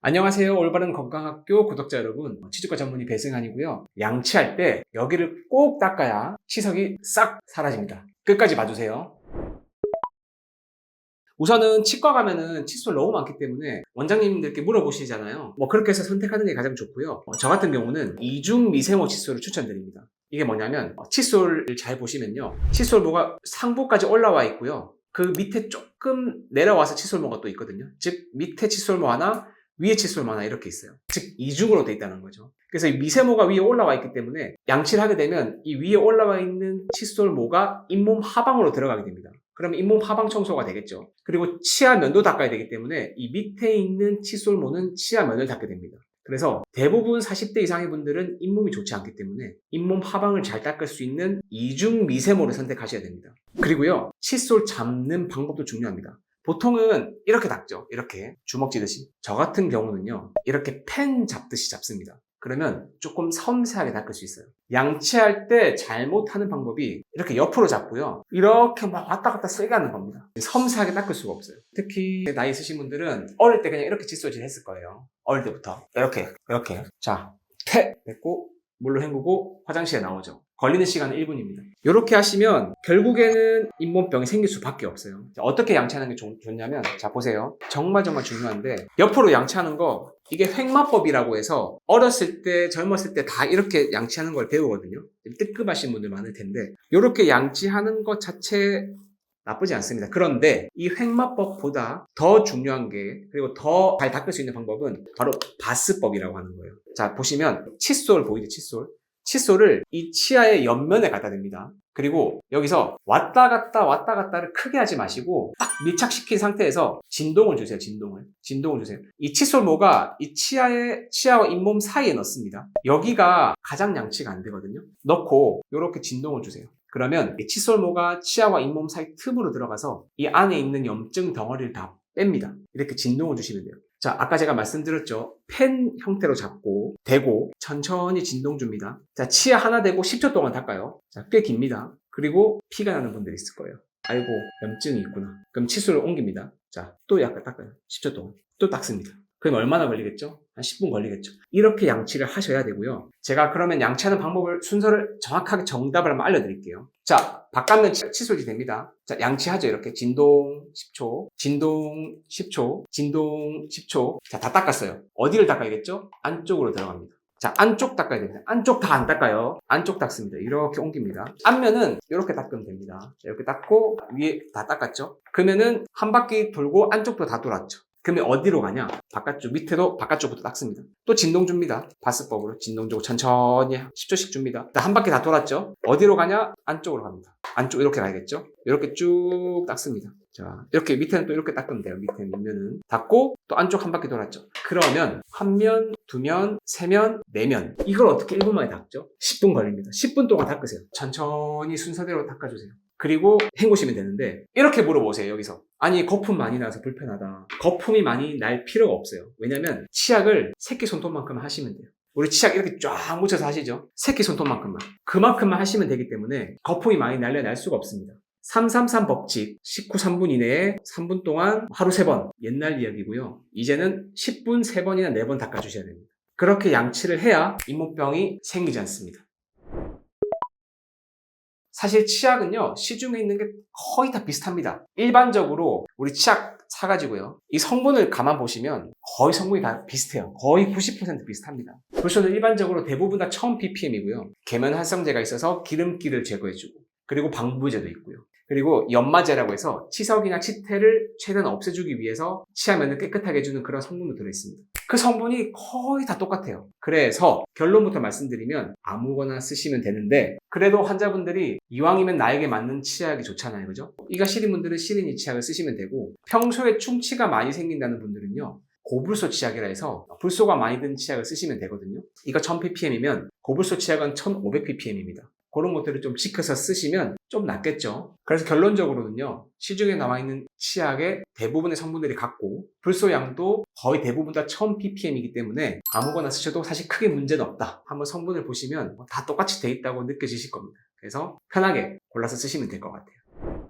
안녕하세요. 올바른 건강학교 구독자 여러분. 치주과 전문의 배승환이고요. 양치할 때 여기를 꼭 닦아야 치석이 싹 사라집니다. 끝까지 봐주세요. 우선은 치과 가면은 칫솔 너무 많기 때문에 원장님들께 물어보시잖아요. 그렇게 해서 선택하는 게 가장 좋고요. 저 같은 경우는 이중 미세모 칫솔을 추천드립니다. 이게 뭐냐면 칫솔을 잘 보시면요. 칫솔모가 상부까지 올라와 있고요. 그 밑에 조금 내려와서 칫솔모가 또 있거든요. 즉 밑에 칫솔모 하나, 위에 칫솔모 하나 이렇게 있어요. 즉 이중으로 돼 있다는 거죠. 그래서 이 미세모가 위에 올라와 있기 때문에 양치를 하게 되면 이 위에 올라와 있는 칫솔모가 잇몸 하방으로 들어가게 됩니다. 그러면 잇몸 하방 청소가 되겠죠. 그리고 치아 면도 닦아야 되기 때문에 이 밑에 있는 칫솔모는 치아 면을 닦게 됩니다. 그래서 대부분 40대 이상의 분들은 잇몸이 좋지 않기 때문에 잇몸 하방을 잘 닦을 수 있는 이중 미세모를 선택하셔야 됩니다. 그리고요, 칫솔 잡는 방법도 중요합니다. 보통은 이렇게 닦죠. 이렇게 주먹 쥐듯이. 저 같은 경우는요, 이렇게 펜 잡듯이 잡습니다. 그러면 조금 섬세하게 닦을 수 있어요. 양치할 때 잘못하는 방법이 이렇게 옆으로 잡고요. 이렇게 막 왔다 갔다 세게 하는 겁니다. 섬세하게 닦을 수가 없어요. 특히 나이 있으신 분들은 어릴 때 그냥 이렇게 칫솔질 했을 거예요. 어릴 때부터. 이렇게. 자, 뱉고 물로 헹구고 화장실에 나오죠. 걸리는 시간은 1분입니다. 이렇게 하시면 결국에는 잇몸병이 생길 수밖에 없어요. 자, 어떻게 양치하는 게 좋냐면, 자 보세요. 정말 중요한데, 옆으로 양치하는 거, 이게 횡마법이라고 해서 어렸을 때, 젊었을 때 다 이렇게 양치하는 걸 배우거든요. 뜨끔하신 분들 많을 텐데, 이렇게 양치하는 것 자체 나쁘지 않습니다. 그런데 이 횡마법보다 더 중요한 게, 그리고 더 잘 닦을 수 있는 방법은 바로 바스법이라고 하는 거예요. 자, 보시면 칫솔 보이죠? 칫솔을 이 치아의 옆면에 갖다 댑니다. 그리고 여기서 왔다 갔다를 크게 하지 마시고 딱 밀착시킨 상태에서 진동을 주세요. 진동을 주세요. 이 칫솔모가 이 치아와 잇몸 사이에 넣습니다. 여기가 가장 양치가 안 되거든요. 넣고 이렇게 진동을 주세요. 그러면 이 칫솔모가 치아와 잇몸 사이 틈으로 들어가서 이 안에 있는 염증 덩어리를 다 뺍니다. 이렇게 진동을 주시면 돼요. 자, 아까 제가 말씀드렸죠. 펜 형태로 잡고 대고 천천히 진동 줍니다. 자, 치아 하나 대고 10초 동안 닦아요. 자, 꽤 깁니다. 그리고 피가 나는 분들이 있을 거예요. 아이고, 염증이 있구나. 그럼 칫솔을 옮깁니다. 자, 또 약간 닦아요. 10초 동안. 또 닦습니다. 그럼 얼마나 걸리겠죠? 한 10분 걸리겠죠. 이렇게 양치를 하셔야 되고요. 제가 그러면 양치하는 방법을, 순서를 정확하게 정답을 한번 알려드릴게요. 자, 바깥면 칫솔이 됩니다. 자, 양치하죠. 이렇게 진동 10초, 진동 10초, 진동 10초. 자, 다 닦았어요. 어디를 닦아야겠죠? 안쪽으로 들어갑니다. 자, 안쪽 닦아야 됩니다. 안쪽 다 안 닦아요. 안쪽 닦습니다. 이렇게 옮깁니다. 앞면은 이렇게 닦으면 됩니다. 자, 이렇게 닦고 위에 다 닦았죠? 그러면은 한 바퀴 돌고 안쪽도 다 돌았죠. 그러면 어디로 가냐? 바깥쪽, 밑에도 바깥쪽부터 닦습니다. 또 진동 줍니다. 바스법으로 진동 주고 천천히 10초씩 줍니다. 한 바퀴 다 돌았죠? 어디로 가냐? 안쪽으로 갑니다. 안쪽 이렇게 가야겠죠? 이렇게 쭉 닦습니다. 자, 이렇게 밑에는 또 이렇게 닦으면 돼요. 밑에 밑면은 닦고 또 안쪽 한 바퀴 돌았죠. 그러면 한 면, 두 면, 세 면, 네 면. 이걸 어떻게 1분 만에 닦죠? 10분 걸립니다. 10분 동안 닦으세요. 천천히 순서대로 닦아주세요. 그리고 헹구시면 되는데, 이렇게 물어보세요. 여기서. 아니, 거품 많이 나서 불편하다. 거품이 많이 날 필요가 없어요. 왜냐면 치약을 새끼손톱만큼 하시면 돼요. 우리 치약 이렇게 쫙 묻혀서 하시죠? 새끼손톱만큼만. 그만큼만 하시면 되기 때문에 거품이 많이 날 수가 없습니다. 333 법칙, 식후 3분 이내에 3분 동안 하루 3번. 옛날 이야기고요. 이제는 10분 3번이나 4번 닦아주셔야 됩니다. 그렇게 양치를 해야 잇몸병이 생기지 않습니다. 사실 치약은요, 시중에 있는 게 거의 다 비슷합니다. 일반적으로 우리 치약 사가지고요, 이 성분을 가만 보시면 거의 성분이 다 비슷해요. 거의 90% 비슷합니다. 불소는 일반적으로 대부분 다 1000ppm이고요. 계면 활성제가 있어서 기름기를 제거해주고, 그리고 방부제도 있고요. 그리고 연마제라고 해서 치석이나 치태를 최대한 없애주기 위해서 치아면을 깨끗하게 해주는 그런 성분도 들어있습니다. 그 성분이 거의 다 똑같아요. 그래서 결론부터 말씀드리면 아무거나 쓰시면 되는데, 그래도 환자분들이 이왕이면 나에게 맞는 치약이 좋잖아요. 그죠? 이가 시린 분들은 시린 이 치약을 쓰시면 되고, 평소에 충치가 많이 생긴다는 분들은요, 고불소 치약이라 해서 불소가 많이 든 치약을 쓰시면 되거든요. 이거 1000ppm이면 고불소 치약은 1500ppm입니다. 그런 것들을 좀 지켜서 쓰시면 좀 낫겠죠. 그래서 결론적으로는요, 시중에 나와있는 치약의 대부분의 성분들이 같고, 불소량도 거의 대부분 다 1000ppm이기 때문에 아무거나 쓰셔도 사실 크게 문제는 없다. 한번 성분을 보시면 다 똑같이 돼 있다고 느껴지실 겁니다. 그래서 편하게 골라서 쓰시면 될 것 같아요.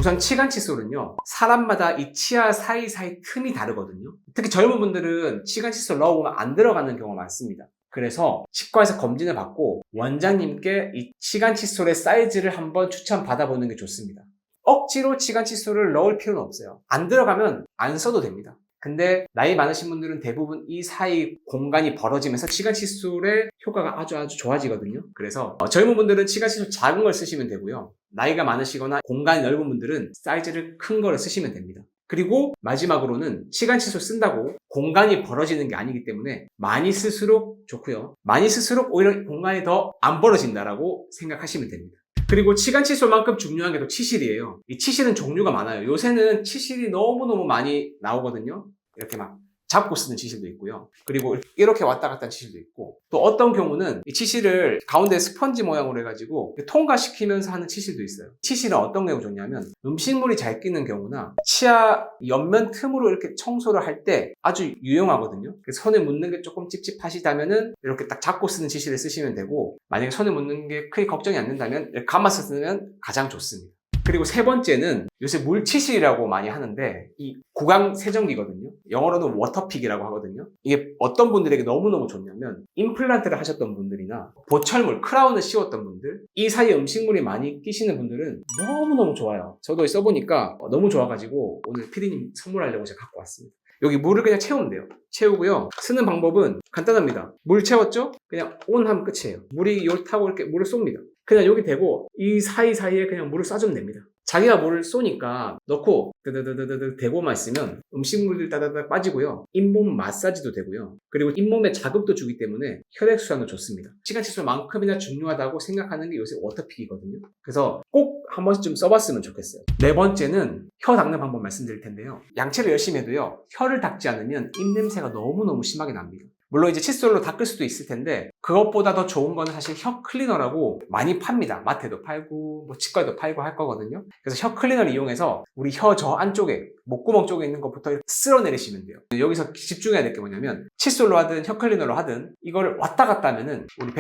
우선 치간 칫솔은요, 사람마다 이 치아 사이사이 틈이 다르거든요. 특히 젊은 분들은 치간 칫솔 넣어보면 안 들어가는 경우가 많습니다. 그래서 치과에서 검진을 받고 원장님께 이 치간 칫솔의 사이즈를 한번 추천 받아보는 게 좋습니다. 억지로 치간 칫솔을 넣을 필요는 없어요. 안 들어가면 안 써도 됩니다. 근데 나이 많으신 분들은 대부분 이 사이 공간이 벌어지면서 치간 칫솔의 효과가 아주 좋아지거든요. 그래서 젊은 분들은 치간 칫솔 작은 걸 쓰시면 되고요. 나이가 많으시거나 공간이 넓은 분들은 사이즈를 큰 거를 쓰시면 됩니다. 그리고 마지막으로는 치간 칫솔 쓴다고 공간이 벌어지는 게 아니기 때문에 많이 쓸수록 좋고요. 많이 쓸수록 오히려 공간이 더 안 벌어진다라고 생각하시면 됩니다. 그리고 치간 칫솔만큼 중요한 게 또 치실이에요. 이 치실은 종류가 많아요. 요새는 치실이 너무너무 많이 나오거든요. 이렇게 막 잡고 쓰는 치실도 있고요. 그리고 이렇게 왔다 갔다 하는 치실도 있고, 또 어떤 경우는 이 치실을 가운데 스펀지 모양으로 해가지고 통과시키면서 하는 치실도 있어요. 치실은 어떤 경우 좋냐면 음식물이 잘 끼는 경우나 치아 옆면 틈으로 이렇게 청소를 할 때 아주 유용하거든요. 그래서 손에 묻는 게 조금 찝찝하시다면은 이렇게 딱 잡고 쓰는 치실을 쓰시면 되고, 만약에 손에 묻는 게 크게 걱정이 안 된다면 이렇게 감아서 쓰면 가장 좋습니다. 그리고 세 번째는 요새 물치실이라고 많이 하는데 이 구강 세정기거든요. 영어로는 워터픽이라고 하거든요. 이게 어떤 분들에게 너무너무 좋냐면 임플란트를 하셨던 분들이나 보철물, 크라운을 씌웠던 분들, 이 사이에 음식물이 많이 끼시는 분들은 너무너무 좋아요. 저도 써보니까 너무 좋아가지고 오늘 피디님 선물하려고 제가 갖고 왔습니다. 여기 물을 그냥 채우면 돼요. 채우고요. 쓰는 방법은 간단합니다. 물 채웠죠? 그냥 온 하면 끝이에요. 물이 요 타고 이렇게 물을 쏩니다. 그냥 여기 대고 이 사이사이에 그냥 물을 쏴주면 됩니다. 자기가 물을 쏘니까 넣고 드드드드드 대고만 있으면 음식물들 따다닥 빠지고요. 잇몸 마사지도 되고요. 그리고 잇몸에 자극도 주기 때문에 혈액순환도 좋습니다. 치간 칫솔만큼이나 중요하다고 생각하는 게 요새 워터픽이거든요. 그래서 꼭 한 번씩 좀 써봤으면 좋겠어요. 네 번째는 혀 닦는 방법 말씀드릴 텐데요. 양치를 열심히 해도요. 혀를 닦지 않으면 입냄새가 너무너무 심하게 납니다. 물론 이제 칫솔로 닦을 수도 있을 텐데 그것보다 더 좋은 거는 사실 혀 클리너라고 많이 팝니다. 마트에도 팔고 뭐 치과에도 팔고 할 거거든요. 그래서 혀 클리너를 이용해서 우리 혀 저 안쪽에 목구멍 쪽에 있는 것부터 쓸어내리시면 돼요. 여기서 집중해야 될 게 뭐냐면 칫솔로 하든 혀 클리너로 하든 이거를 왔다 갔다 하면은 우리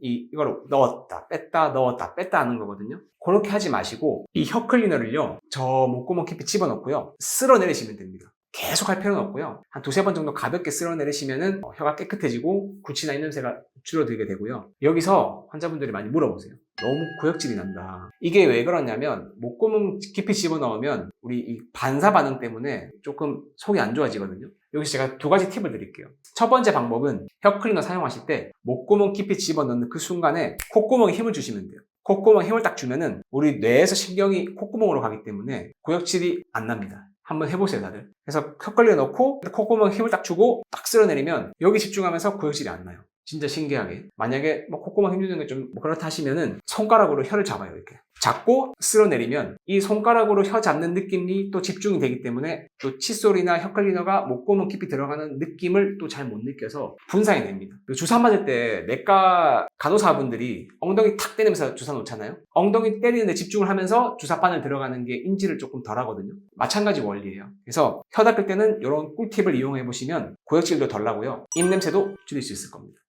이거를 넣었다 뺐다 넣었다 뺐다 하는 거거든요. 그렇게 하지 마시고 이 혀 클리너를요 저 목구멍 깊이 집어넣고요 쓸어내리시면 됩니다. 계속 할 필요는 없고요. 한 두세 번 정도 가볍게 쓸어내리시면은 혀가 깨끗해지고 굿이나 입냄새가 줄어들게 되고요. 여기서 환자분들이 많이 물어보세요. 너무 구역질이 난다. 이게 왜 그러냐면 목구멍 깊이 집어넣으면 우리 이 반사 반응 때문에 조금 속이 안 좋아지거든요. 여기서 제가 두 가지 팁을 드릴게요. 첫 번째 방법은 혀 클리너 사용하실 때 목구멍 깊이 집어넣는 그 순간에 콧구멍에 힘을 주시면 돼요. 콧구멍에 힘을 딱 주면은 우리 뇌에서 신경이 콧구멍으로 가기 때문에 구역질이 안 납니다. 한번 해보세요, 다들. 그래서 혀 클리너 넣고 콧구멍에 힘을 딱 주고 딱 쓸어내리면 여기 집중하면서 구역질이 안 나요. 진짜 신기하게. 만약에 뭐 콧구멍 힘주는 게 좀 그렇다 하시면은 손가락으로 혀를 잡아요, 이렇게. 잡고 쓸어내리면 이 손가락으로 혀 잡는 느낌이 또 집중이 되기 때문에 또 칫솔이나 혀 클리너가 목구멍 깊이 들어가는 느낌을 또 잘 못 느껴서 분산이 됩니다. 주사 맞을 때 내과 간호사분들이 엉덩이 탁 때리면서 주사 놓잖아요. 엉덩이 때리는데 집중을 하면서 주사바늘 들어가는 게 인지를 조금 덜 하거든요. 마찬가지 원리예요. 그래서 혀 닦을 때는 이런 꿀팁을 이용해 보시면 구역질도 덜 나고요. 입냄새도 줄일 수 있을 겁니다.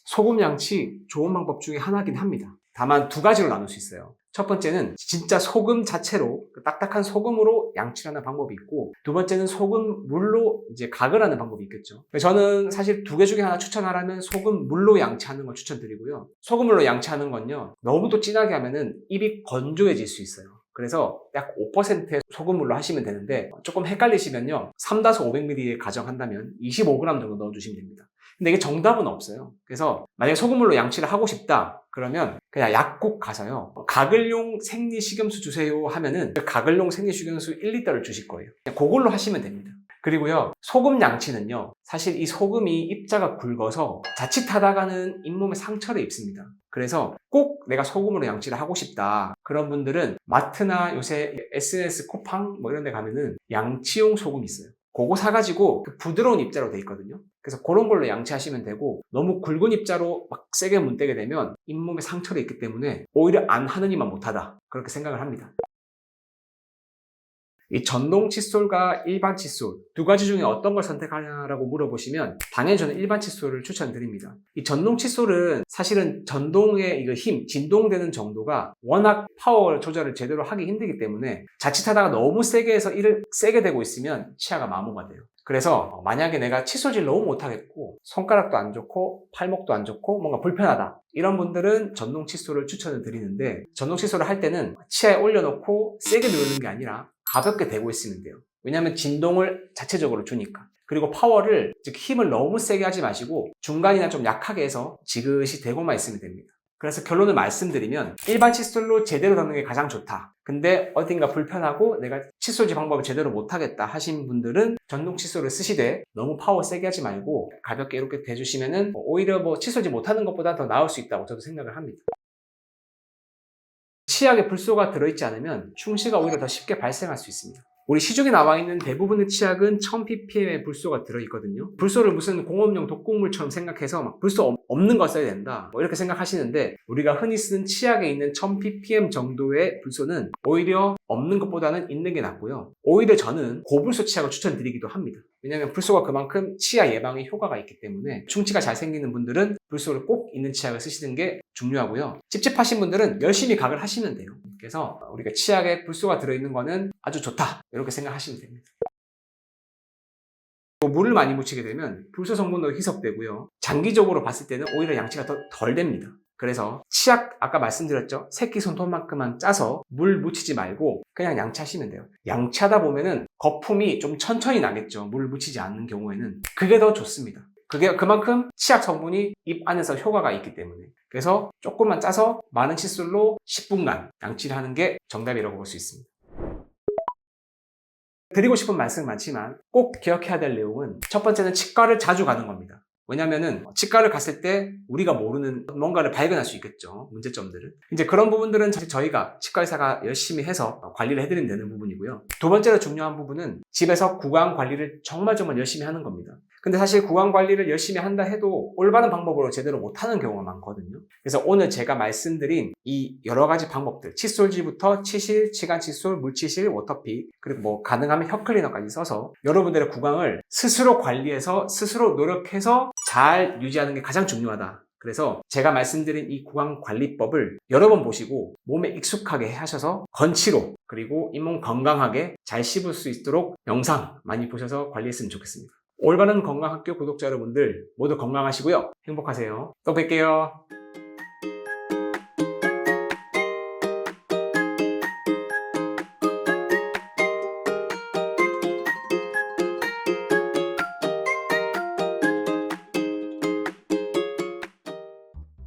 소금 양치 좋은 방법 중에 하나긴 합니다. 다만 두 가지로 나눌 수 있어요. 첫 번째는 진짜 소금 자체로 딱딱한 소금으로 양치를 하는 방법이 있고, 두 번째는 소금 물로 이제 각을 하는 방법이 있겠죠. 저는 사실 두 개 중에 하나 추천하라면 소금 물로 양치하는 걸 추천드리고요. 소금물로 양치하는 건요 너무 또 진하게 하면은 입이 건조해질 수 있어요. 그래서 약 5%의 소금물로 하시면 되는데 조금 헷갈리시면요 3-500ml에 가정한다면 25g 정도 넣어주시면 됩니다. 근데 이게 정답은 없어요. 그래서 만약에 소금물로 양치를 하고 싶다 그러면 그냥 약국 가서요 가글용 생리식염수 주세요 하면은 가글용 생리식염수 1리터를 주실 거예요. 그냥 그걸로 하시면 됩니다. 그리고요 소금 양치는요 사실 이 소금이 입자가 굵어서 자칫하다가는 잇몸에 상처를 입습니다. 그래서 꼭 내가 소금으로 양치를 하고 싶다 그런 분들은 마트나 요새 SNS 쿠팡 뭐 이런 데 가면은 양치용 소금이 있어요. 그거 사가지고 부드러운 입자로 돼 있거든요. 그래서 그런 걸로 양치하시면 되고, 너무 굵은 입자로 막 세게 문대게 되면 잇몸에 상처가 있기 때문에 오히려 안 하느니만 못하다 그렇게 생각을 합니다. 이 전동 칫솔과 일반 칫솔 두 가지 중에 어떤 걸 선택하냐라고 물어보시면 당연히 저는 일반 칫솔을 추천드립니다. 이 전동 칫솔은 사실은 전동의 이거 힘, 진동되는 정도가 워낙 파워 조절을 제대로 하기 힘들기 때문에 자칫하다가 너무 세게 해서 이를 세게 대고 있으면 치아가 마모가 돼요. 그래서 만약에 내가 칫솔질 너무 못하겠고 손가락도 안 좋고 팔목도 안 좋고 뭔가 불편하다 이런 분들은 전동 칫솔을 추천을 드리는데 전동 칫솔을 할 때는 치아에 올려놓고 세게 누르는 게 아니라 가볍게 대고 있으면 돼요. 왜냐하면 진동을 자체적으로 주니까. 그리고 파워를 즉 힘을 너무 세게 하지 마시고 중간이나 좀 약하게 해서 지그시 대고만 있으면 됩니다. 그래서 결론을 말씀드리면 일반 칫솔로 제대로 닦는 게 가장 좋다. 근데 어딘가 불편하고 내가 칫솔질 방법을 제대로 못하겠다 하신 분들은 전동 칫솔을 쓰시되 너무 파워 세게 하지 말고 가볍게 이렇게 대주시면은 오히려 칫솔질 못하는 것보다 더 나을 수 있다고 저도 생각을 합니다. 치약에 불소가 들어있지 않으면 충치가 오히려 더 쉽게 발생할 수 있습니다. 우리 시중에 나와 있는 대부분의 치약은 1000ppm의 불소가 들어있거든요. 불소를 무슨 공업용 독극물처럼 생각해서 막 불소 없는 거 써야 된다 이렇게 생각하시는데 우리가 흔히 쓰는 치약에 있는 1000ppm 정도의 불소는 오히려 없는 것보다는 있는 게 낫고요. 오히려 저는 고불소 치약을 추천드리기도 합니다. 왜냐하면 불소가 그만큼 치아 예방에 효과가 있기 때문에 충치가 잘 생기는 분들은 불소를 꼭 있는 치약을 쓰시는 게 중요하고요. 찝찝하신 분들은 열심히 각을 하시면 돼요. 그래서 우리가 치약에 불소가 들어있는 거는 아주 좋다 이렇게 생각하시면 됩니다. 물을 많이 묻히게 되면 불소 성분도 희석되고요. 장기적으로 봤을 때는 오히려 양치가 더 덜 됩니다. 그래서 치약 아까 말씀드렸죠. 새끼 손톱만큼만 짜서 물 묻히지 말고 그냥 양치하시면 돼요. 양치하다 보면은 거품이 좀 천천히 나겠죠. 물 묻히지 않는 경우에는 그게 더 좋습니다. 그게 그만큼 치약 성분이 입 안에서 효과가 있기 때문에 그래서 조금만 짜서 많은 칫솔로 10분간 양치를 하는 게 정답이라고 볼 수 있습니다. 드리고 싶은 말씀은 많지만 꼭 기억해야 될 내용은 첫 번째는 치과를 자주 가는 겁니다. 왜냐면은 치과를 갔을 때 우리가 모르는 뭔가를 발견할 수 있겠죠. 문제점들을. 이제 그런 부분들은 저희가 치과 의사가 열심히 해서 관리를 해드리면 되는 부분이고요. 두 번째로 중요한 부분은 집에서 구강 관리를 정말 열심히 하는 겁니다. 근데 사실 구강 관리를 열심히 한다 해도 올바른 방법으로 제대로 못하는 경우가 많거든요. 그래서 오늘 제가 말씀드린 이 여러 가지 방법들, 칫솔질부터 치실, 치간 칫솔, 물치실, 워터픽, 그리고 가능하면 혀클리너까지 써서 여러분들의 구강을 스스로 관리해서 스스로 노력해서 잘 유지하는 게 가장 중요하다. 그래서 제가 말씀드린 이 구강 관리법을 여러 번 보시고 몸에 익숙하게 하셔서 건치로 그리고 잇몸 건강하게 잘 씹을 수 있도록 영상 많이 보셔서 관리했으면 좋겠습니다. 올바른 건강학교 구독자 여러분들 모두 건강하시고요. 행복하세요. 또 뵐게요.